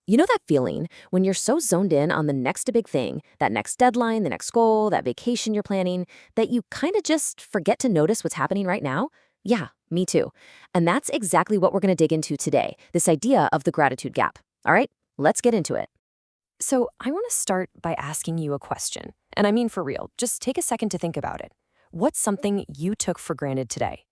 You know that feeling when you're so zoned in on the next big thing, that next deadline, the next goal, that vacation you're planning, that you kind of just forget to notice what's happening right now? Yeah, me too. And that's exactly what we're going to dig into today, this idea of the gratitude gap. All right, let's get into it. So, I want to start by asking you a question. And I mean for real, just take a second to think about it. What's something you took for granted today?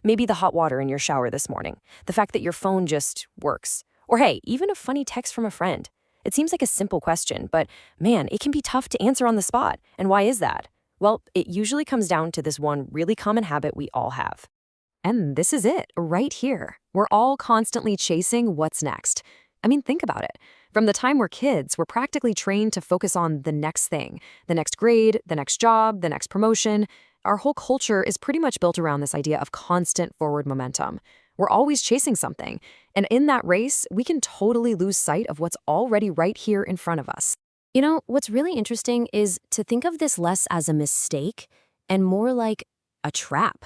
Maybe the hot water in your shower this morning, the fact that your phone just works. Or hey, even a funny text from a friend. It seems like a simple question, but man, it can be tough to answer on the spot. And why is that? Well, it usually comes down to this one really common habit we all have. And this is it, right here. We're all constantly chasing what's next. I mean, think about it. From the time we're kids, we're practically trained to focus on the next thing, the next grade, the next job, the next promotion. Our whole culture is pretty much built around this idea of constant forward momentum. We're always chasing something, and in that race, we can totally lose sight of what's already right here in front of us. You know, what's really interesting is to think of this less as a mistake and more like a trap.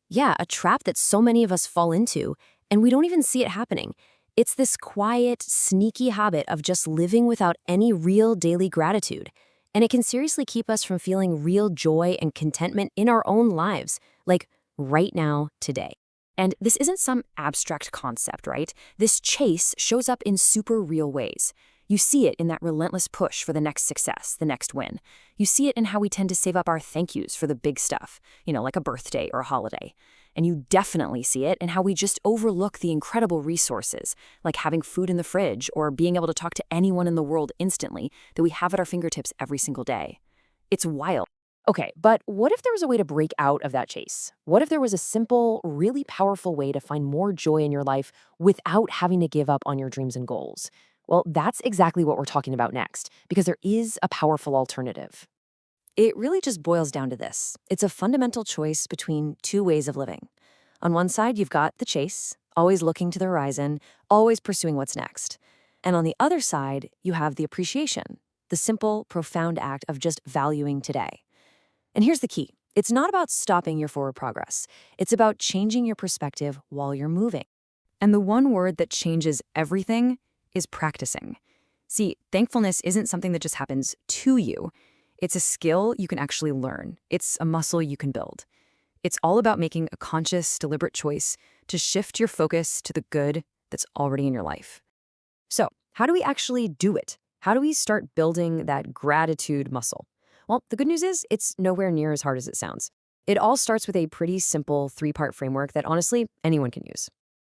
Yeah, a trap that so many of us fall into, and we don't even see it happening. It's this quiet, sneaky habit of just living without any real daily gratitude. And it can seriously keep us from feeling real joy and contentment in our own lives, like right now, today. And this isn't some abstract concept, right? This chase shows up in super real ways. You see it in that relentless push for the next success, the next win. You see it in how we tend to save up our thank yous for the big stuff, like a birthday or a holiday. And you definitely see it in how we just overlook the incredible resources, like having food in the fridge or being able to talk to anyone in the world instantly that we have at our fingertips every single day. It's wild. Okay, but what if there was a way to break out of that chase? What if there was a simple, really powerful way to find more joy in your life without having to give up on your dreams and goals? Well, that's exactly what we're talking about next, because there is a powerful alternative. It really just boils down to this. It's a fundamental choice between two ways of living. On one side, you've got the chase, always looking to the horizon, always pursuing what's next. And on the other side, you have the appreciation, the simple, profound act of just valuing today. And here's the key. It's not about stopping your forward progress. It's about changing your perspective while you're moving. And the one word that changes everything is practicing. See, thankfulness isn't something that just happens to you. It's a skill you can actually learn. It's a muscle you can build. It's all about making a conscious, deliberate choice to shift your focus to the good that's already in your life. So, how do we actually do it? How do we start building that gratitude muscle? Well, the good news is it's nowhere near as hard as it sounds. It all starts with a pretty simple three-part framework that honestly anyone can use.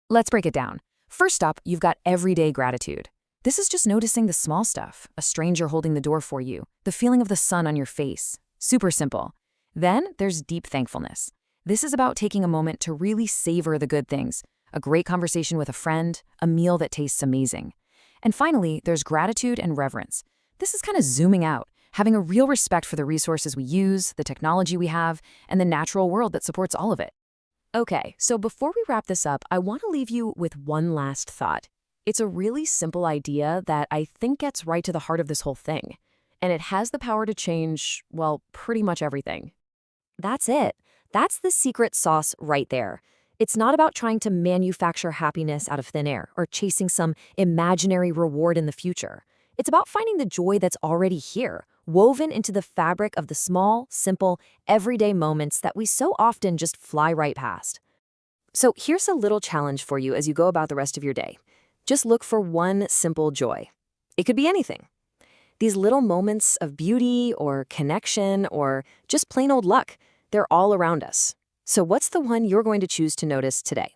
Let's break it down. First up, you've got everyday gratitude. This is just noticing the small stuff, a stranger holding the door for you, the feeling of the sun on your face. Super simple. Then there's deep thankfulness. This is about taking a moment to really savor the good things, a great conversation with a friend, a meal that tastes amazing. And finally, there's gratitude and reverence. This is kind of zooming out, having a real respect for the resources we use, the technology we have, and the natural world that supports all of it. Okay, so before we wrap this up, I want to leave you with one last thought. It's a really simple idea that I think gets right to the heart of this whole thing. And it has the power to change, well, pretty much everything. That's it. That's the secret sauce right there. It's not about trying to manufacture happiness out of thin air or chasing some imaginary reward in the future. It's about finding the joy that's already here, woven into the fabric of the small, simple, everyday moments that we so often just fly right past. So here's a little challenge for you as you go about the rest of your day. Just look for one simple joy. It could be anything. These little moments of beauty or connection or just plain old luck, they're all around us. So what's the one you're going to choose to notice today?